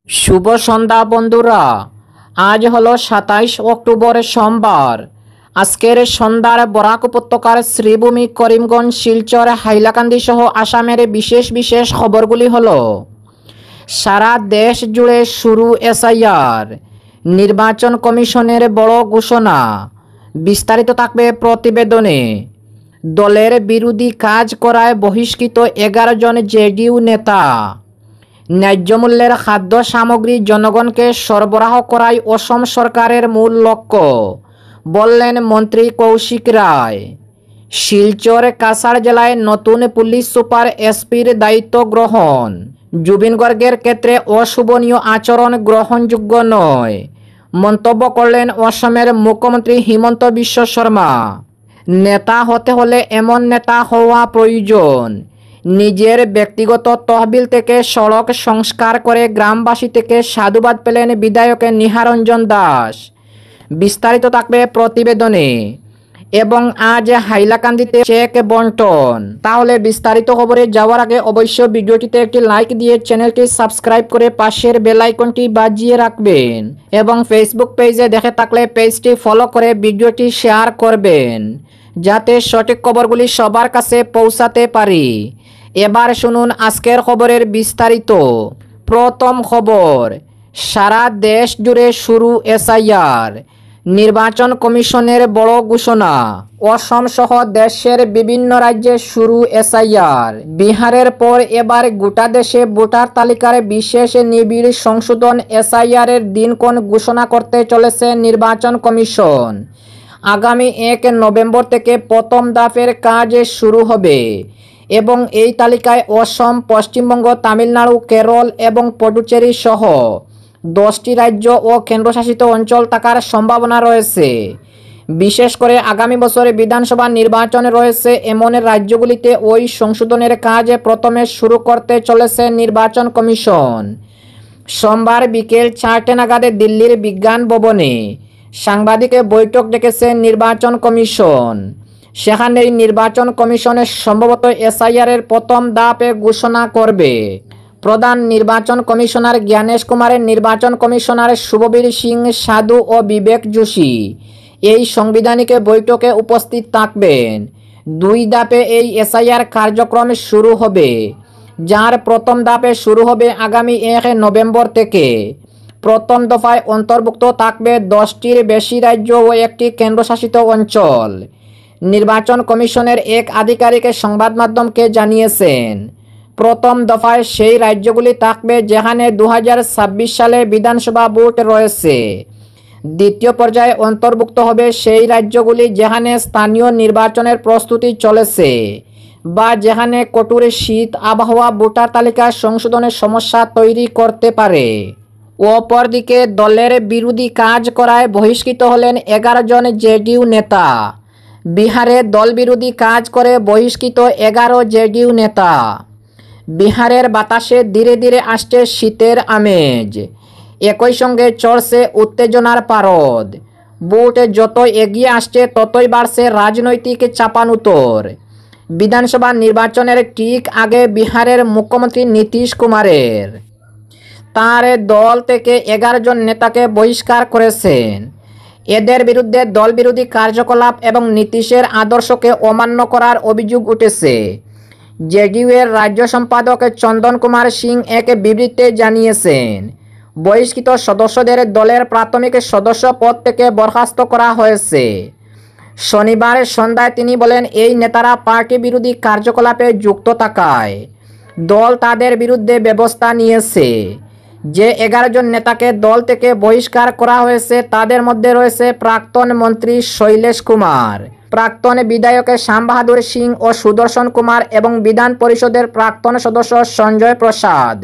शुभ सन्ध्या बंधुरा आज hello 27 October सोमवार। आजकेर सन्ध्यार बराक उपत्यकार श्रीभूमि करिमगंज शिलचर हाइलाकांदी सह आसामेर विशेष विशेष खबरगुली हलो। सारा देश जुड़े शुरू एसआईआर, निर्वाचन कमिशनेर बड़ घोषणा। विस्तारित थाकबे प्रतिवेदने। दलेर बिरोधी काज कराय बहिष्कृत 11 जन जेडीयू नेता। न्याय्य मूल्যের खाद्य सामग्री जनगण के सरबराह कराई असम सरकारेर मूल लक्ष्य, बोलें मंत्री कौशिक राय। शिलचर काछाड़ जिलाय नतून पुलिस सुपार एसपिर दायित्व ग्रहण। जुबिन गार्गेर क्षेत्रे अशोभनीय आचरण ग्रहणयोग्य नय, मंतब्य करलेन असमेर मुख्यमंत्री हिमंत बिश्व शर्मा। नेता होते होले एमन नेता हওয়া प्रयोजन। निजेर व्यक्तिगत तहबिल থেকে सड़क संस्कार करे ग्रामबासी থেকে साधुबाद पेलेन विधायक निहारंजन दास। विस्तारित थाकबे प्रतिवेदने। एवं आज हाइलाकांदीते चेक बंटन। ताहले विस्तारित खबरे जाওয়ার आगे अवश्य भिडियोटिते एकटी लाइक दिए चैनलटी सबस्क्राइब करे पाशेर बेल आइकनटी बाजिए राखबेन एवं फेसबुक पेजे देखे थाकले पेजटी फलो करे भिडियोटी शेयर करबेन जाते सठिक खबरगुली सबार काछे पौঁছাতে पारी। एबार शुनुन आजकेर खबरेर विस्तारित। प्रथम खबर, सारा देश जुड़े शुरू एसआईआर, निर्वाचन कमिशनेर बड़ घोषणा। असम सह देशेर विभिन्न राज्ये शुरू एसआईआर। बिहारेर पर एबार गोटा देशे भोटार तालिकार विशेष निबिड़ संशोधन एसआईआर एर दिनक्षण घोषणा करते चलेছে निर्वाचन कमिशन। आगामी 1 नवेम्बर থেকে प्रथम धापेर काज शुरू होबे এবং এই তালিকায় असम, पश्चिमबंग, तामिलनाडु, केरल এবং পুডুচেরি সহ 10টি রাজ্য ও কেন্দ্রশাসিত অঞ্চল থাকার সম্ভাবনা রয়েছে। বিশেষ করে আগামী বছরে বিধানসভা নির্বাচন রয়েছে এমন রাজ্যগুলিতে ওই সংশোধনের কাজ প্রথমে শুরু করতে চলেছে নির্বাচন কমিশন। সোমবার বিকেল 4টে নাগাদে দিল্লির বিজ্ঞান ভবনে সাংবাদিকের বৈঠক ডেকেছে নির্বাচন কমিশন। সেখানে নির্বাচন কমিশন সম্ভবত এসআইআর এর প্রথম ধাপে ঘোষণা করবে। প্রধান নির্বাচন কমিশনার জ্ঞানেশ কুমারের নির্বাচন কমিশনার শুভবীর সিং সাধু ও বিবেক যোশী এই সাংবিধানিক বৈঠকে উপস্থিত থাকবেন। 2 ধাপে এই এসআইআর কার্যক্রম শুরু হবে, যার প্রথম ধাপে শুরু হবে আগামী 1 নভেম্বর থেকে। প্রথম দফায় অন্তর্ভুক্ত থাকবে 10টির বেশি রাজ্য ও একটি কেন্দ্রশাসিত অঞ্চল। নির্বাচন কমিশনের এক আধিকারিক সংবাদ মাধ্যমকে জানিয়েছেন, প্রথম দফায় সেই রাজ্যগুলি থাকবে যেখানে 2026 সালে বিধানসভা ভোট রয়েছে। দ্বিতীয় পর্যায়ে অন্তর্ভুক্ত হবে সেই রাজ্যগুলি যেখানে স্থানীয় নির্বাচনের প্রস্তুতি চলেছে বা যেখানে কঠোর শীত আবহাওয়া ভোটার তালিকা সংশোধনের সমস্যা তৈরি করতে পারে। অপরদিকে দলের বিরোধী কাজ করায় বহিষ্কৃত হলেন 11 জন জেডিইউ নেতা। বিহারে দল বিরোধী কাজ করে বহিষ্কৃত 11 জেডিইউ নেতা। বিহারের বাতাসে ধীরে ধীরে আসছে শীতের আমেজ, একই সঙ্গে চড়ছে উত্তেজনার পারদ। ভোট যত এগিয়ে আসছে ততই বাড়ছে রাজনৈতিক চাপানুতর। বিধানসভা নির্বাচনের ঠিক আগে বিহারের মুখ্যমন্ত্রী নীতিশ কুমারের তার দল থেকে 11 জন নেতাকে বহিষ্কার করেছেন। এদের বিরুদ্ধে দল বিরোধী কার্যকলাপ এবং নীতিশের আদর্শকে অমান্য করার অভিযোগ উঠেছে। জেডিইউ এর রাজ্য সম্পাদক চন্দন কুমার সিং এক বিবৃতিতে জানিয়েছেন, বহিষ্কৃত সদস্যদের দলের প্রাথমিক সদস্য পদ থেকে বরখাস্ত করা হয়েছে। শনিবার সন্ধ্যায় তিনি বলেন, এই নেতারা পার্টি বিরোধী কার্যকলাপে যুক্ত থাকায় দল তাদের বিরুদ্ধে ব্যবস্থা নিয়েছে। যে 11 জন নেতাকে দল থেকে বহিষ্কার করা হয়েছে তাদের মধ্যে রয়েছে প্রাক্তন মন্ত্রী শৈলেশ কুমার, প্রাক্তন বিধায়ক শ্যাম বাহাদুর সিং ও সুদর্শন কুমার এবং বিধান পরিষদের প্রাক্তন সদস্য সঞ্জয় প্রসাদ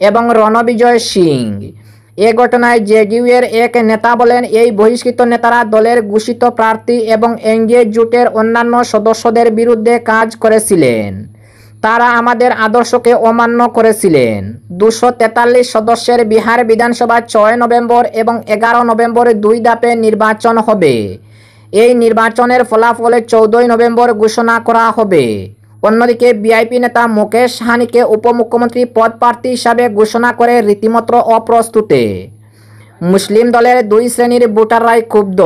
এবং রণবিজয় সিং। এ ঘটনায় জেডিইউ এর এক নেতা বলেন, এই বহিষ্কৃত নেতারা দলের ঘোষিত প্রার্থী এবং এনডিএ জোটের অন্যান্য সদস্যদের বিরুদ্ধে কাজ করেছিলেন। তারা আমাদের আদর্শকে অমান্য করেছিলেন। 243 সদস্যের বিহার বিধানসভা 6 নভেম্বর এবং 11 নভেম্বর 2 ধাপে নির্বাচন হবে। এই নির্বাচনের ফলাফল 14 নভেম্বর ঘোষণা করা হবে। অন্যদিকে বিআইপি নেতা মুকেশ সাহানিকে উপমুখ্যমন্ত্রী পদ প্রার্থী হিসাবে ঘোষণা করে রীতিমতো অপ্রস্তুতে। মুসলিম দলের দুই শ্রেণীর ভোটাররাই ক্ষুব্ধ।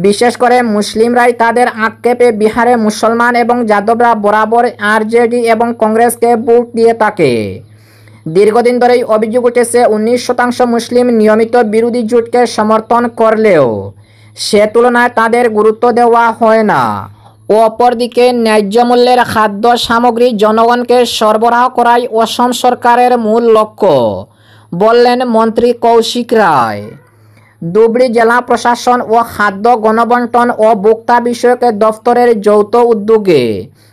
বিশেষ করে মুসলিমরাই তাদের আক্ষেপে বিহারে মুসলমান এবং যাদবরা বরাবর আরজেডি এবং কংগ্রেসকে ভোট দিয়ে থাকে। দীর্ঘদিন ধরেই অভিযোগ উঠেছে 19% মুসলিম নিয়মিত বিরোধী জোটকে সমর্থন করলেও সে তুলনায় তাদের গুরুত্ব দেওয়া হয় না। অপরদিকে ন্যায্য মূল্যের খাদ্য সামগ্রী জনগণকে সরবরাহ করাই অসম সরকারের মূল লক্ষ্য, বললেন মন্ত্রী কৌশিক রায়। ধুবড়ী জেলা প্রশাসন ও খাদ্য গণবন্টন ও ভোক্তা বিষয়ক দফতরের যৌথ উদ্যোগে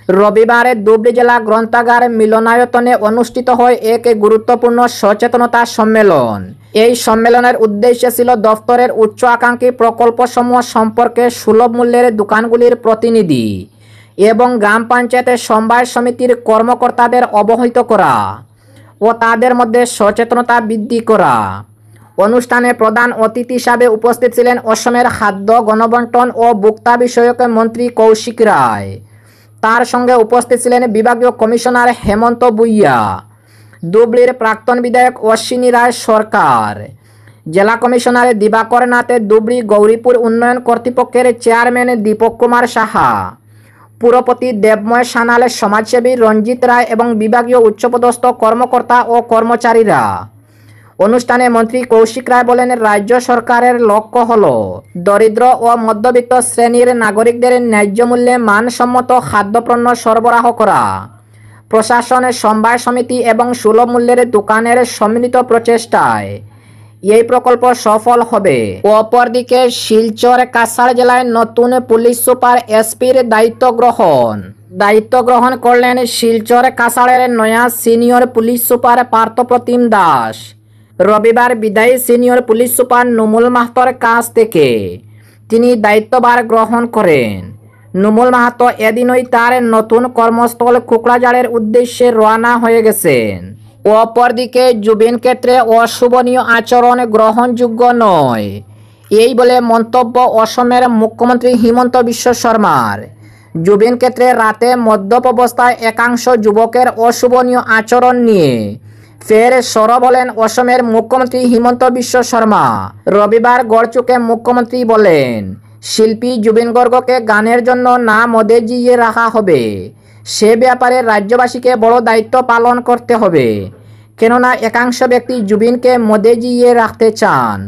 রবিবারে ধুবড়ী জেলা গ্রন্থাগার মিলনায়তনে অনুষ্ঠিত হয় এক গুরুত্বপূর্ণ সচেতনতা সম্মেলন। এই সম্মেলনের উদ্দেশ্য ছিল দফতরের উচ্চ আকাঙ্ক্ষী প্রকল্পসমূহ সম্পর্কে সুলভ মূল্যের দোকানগুলির প্রতিনিধি এবং গ্রাম পঞ্চায়েতের সমবায় সমিতির কর্মকর্তাদের অবহিত করা ও তাদের মধ্যে সচেতনতা বৃদ্ধি করা। অনুষ্ঠানে প্রধান অতিথি হিসাবে উপস্থিত ছিলেন অসমের খাদ্য গণবন্টন ও ভোক্তা বিষয়ক মন্ত্রী কৌশিক রায়। তার সঙ্গে উপস্থিত ছিলেন বিভাগীয় কমিশনার হেমন্ত ভূঁইয়া, ধুবড়ীর প্রাক্তন বিধায়ক অশ্বিনী রায় সরকার, জেলা কমিশনার দিবাকর নাথ, ধুবড়ী গৌরীপুর উন্নয়ন কর্তৃপক্ষের চেয়ারম্যান দীপক কুমার সাহা, পুরপতি দেবময় সানাল, সমাজসেবী রঞ্জিত রায় এবং বিভাগীয় উচ্চপদস্থ কর্মকর্তা ও কর্মচারীরা। অনুষ্ঠানে মন্ত্রী কৌশিক রায় বলেন, রাজ্য সরকারের লক্ষ্য হল দরিদ্র ও মধ্যবিত্ত শ্রেণীর নাগরিকদের ন্যায্য মূল্যে মানসম্মত খাদ্যপণ্য সরবরাহ করা। প্রশাসনের সমবায় সমিতি এবং সুলভ মূল্যের দোকানের সম্মিলিত প্রচেষ্টায় এই প্রকল্প সফল হবে। অপরদিকে শিলচর কাছাড় জেলায় নতুন পুলিশ সুপার এসপির দায়িত্ব গ্রহণ করলেন শিলচর কাছাড়ের নয়া senior police super Parthapratim Das. রবিবার বিদায়ী সিনিয়র পুলিশ সুপার নুমুল মাহাতোর কাছ থেকে তিনি দায়িত্বভার গ্রহণ করেন। নুমুল মাহাতো এদিনই তার নতুন কর্মস্থল কোকড়াঝাড়ের উদ্দেশ্যে রওনা হয়ে গেছেন। অপরদিকে জুবিন ক্ষেত্রে অশোভনীয় আচরণ গ্রহণযোগ্য নয়, এই বলে মন্তব্য অসমের মুখ্যমন্ত্রী হিমন্ত বিশ্ব শর্মার। জুবিন ক্ষেত্রে রাতে মদ্যপ অবস্থায় একাংশ যুবকের অশোভনীয় আচরণ নিয়ে ফের সরব হলেন অসমের মুখ্যমন্ত্রী হিমন্ত বিশ্ব শর্মা। রবিবার গড়চুকে মুখ্যমন্ত্রী বলেন, শিল্পী জুবিন গর্গকে গানের জন্য না মদে জিইয়ে রাখা হবে, সে ব্যাপারে রাজ্যবাসীকে বড় দায়িত্ব পালন করতে হবে। কেননা একাংশ ব্যক্তি জুবিনকে মদে জিইয়ে রাখতে চান।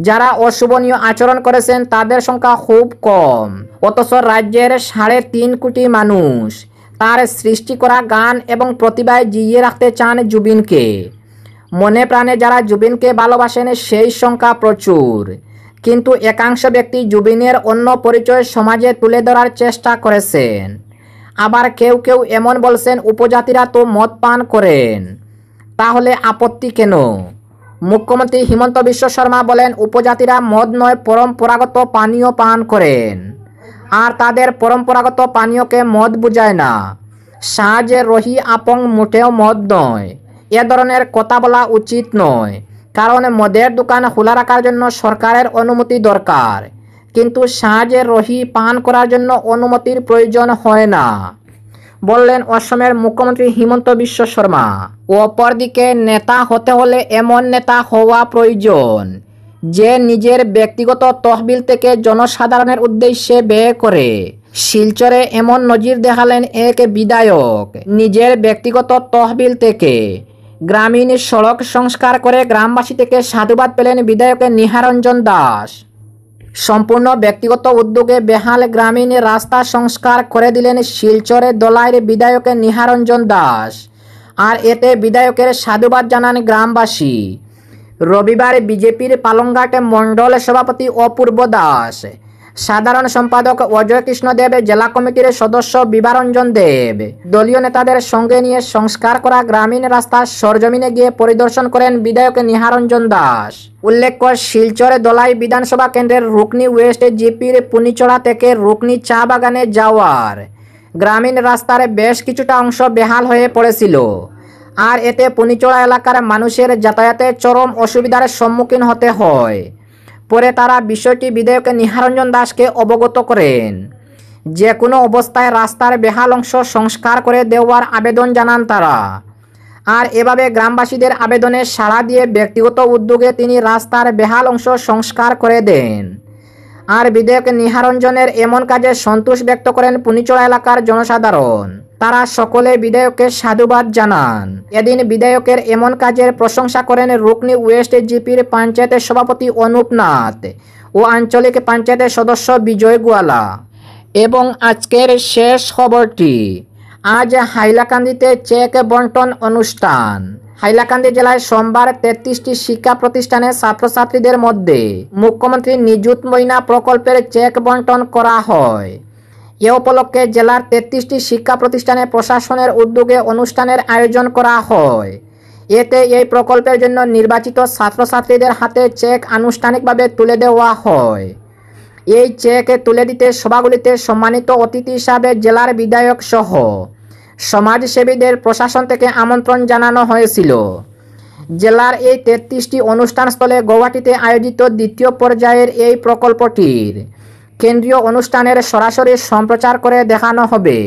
যারা অশোভনীয় আচরণ করেছেন তাদের সংখ্যা খুব কম, অথচ রাজ্যের 3.5 কোটি মানুষ তার সৃষ্টি করা গান এবং প্রতিভায় জিইয়ে রাখতে চান জুবিনকে। মনে প্রাণে যারা জুবিনকে ভালোবাসেন সেই সংখ্যা প্রচুর, কিন্তু একাংশ ব্যক্তি জুবিনের অন্য পরিচয় সমাজে তুলে ধরার চেষ্টা করেছেন। আবার কেউ কেউ এমন বলছেন উপজাতিরা তো মদ পান করেন, তাহলে আপত্তি কেন? মুখ্যমন্ত্রী হিমন্ত বিশ্ব শর্মা বলেন, উপজাতিরা মদ নয় পরম্পরাগত পানীয় পান করেন, আর তাদের পরম্পরাগত পানীয়কে মদ বুঝায় না। সাজে রহি আপং মোটেও মদ নয়, এ ধরনের কথা বলা উচিত নয়, কারণ মদের দোকান খোলা রাখার জন্য সরকারের অনুমতি দরকার, কিন্তু সাজে রহি পান করার জন্য অনুমতির প্রয়োজন হয় না, বললেন অসমের মুখ্যমন্ত্রী হিমন্ত বিশ্ব শর্মা। অপরদিকে নেতা হতে হলে এমন নেতা হওয়া প্রয়োজন যে নিজের ব্যক্তিগত তহবিল থেকে জনসাধারণের উদ্দেশ্যে ব্যয় করে। শিলচরে এমন নজির দেখালেন এক বিধায়ক। নিজের ব্যক্তিগত তহবিল থেকে গ্রামীণ সড়ক সংস্কার করে গ্রামবাসী থেকে সাধুবাদ পেলেন বিধায়ক নিহারঞ্জন দাস। সম্পূর্ণ ব্যক্তিগত উদ্যোগে বেহাল গ্রামীণ রাস্তা সংস্কার করে দিলেন শিলচরে দলাইয়ের বিধায়ক নিহারঞ্জন দাস, আর এতে বিধায়কের সাধুবাদ জানান গ্রামবাসী। রবিবার বিজেপির পালংঘাট মণ্ডল সভাপতি অপূর্ব দাস, সাধারণ সম্পাদক অজয় কৃষ্ণ দেব, জেলা কমিটির সদস্য বিভারঞ্জন দেব দলীয় নেতাদের সঙ্গে নিয়ে সংস্কার করা গ্রামীণ রাস্তা সরজমিনে গিয়ে পরিদর্শন করেন বিধায়ক নিহারঞ্জন দাস। উল্লেখ্য, শিলচরে দলাই বিধানসভা কেন্দ্রের রুকনি ওয়েস্ট জিপির পুনিচড়া থেকে রুকনি চা বাগানে যাওয়ার গ্রামীণ রাস্তার বেশ কিছুটা অংশ বেহাল হয়ে পড়েছিল, আর এতে পুনিচড়া এলাকার মানুষের যাতায়াতে চরম অসুবিধার সম্মুখীন হতে হয়। পরে তারা বিষয়টি বিধায়ক নিহারঞ্জন দাসকে অবগত করেন। যে কোনো অবস্থায় রাস্তার বেহাল অংশ সংস্কার করে দেওয়ার আবেদন জানান তারা। আর এভাবে গ্রামবাসীদের আবেদনে সাড়া দিয়ে ব্যক্তিগত উদ্যোগে তিনি রাস্তার বেহাল অংশ সংস্কার করে দেন। আর বিধায়ক নিহারঞ্জনের এমন কাজে সন্তোষ ব্যক্ত করেন পুনিচড়া এলাকার জনসাধারণ। তারা সকলে বিধায়ককে সাধুবাদ জানান। এদিন বিধায়কের এমন কাজের প্রশংসা করেন রুকনি ওয়েস্ট জিপির পঞ্চায়েতের সভাপতি অনুপ নাথ ও আঞ্চলিক পঞ্চায়েতের সদস্য বিজয় গোয়ালা। এবং আজকের শেষ খবরটি, আজ হাইলাকান্দিতে চেক বন্টন অনুষ্ঠান। হাইলাকান্দি জেলায় সোমবার 33টি শিক্ষা প্রতিষ্ঠানের ছাত্রছাত্রীদের মধ্যে মুখ্যমন্ত্রী নিযুত ময়না প্রকল্পের চেক বন্টন করা হয়। এ উপলক্ষে জেলার 33টি শিক্ষা প্রতিষ্ঠানে প্রশাসনের উদ্যোগে অনুষ্ঠানের আয়োজন করা হয়। এতে এই প্রকল্পের জন্য নির্বাচিত ছাত্রছাত্রীদের হাতে চেক আনুষ্ঠানিকভাবে তুলে দেওয়া হয়। এই চেক তুলে দিতে সভাগুলিতে সম্মানিত অতিথি হিসাবে জেলার বিধায়ক সহ সমাজসেবীদের প্রশাসন থেকে আমন্ত্রণ জানানো হয়েছিল। জেলার এই 33টি অনুষ্ঠানস্থলে গৌহাটিতে আয়োজিত দ্বিতীয় পর্যায়ের এই প্রকল্পটির কেন্দ্রীয় অনুষ্ঠানের সরাসরি সম্প্রচার করে দেখানো হবে।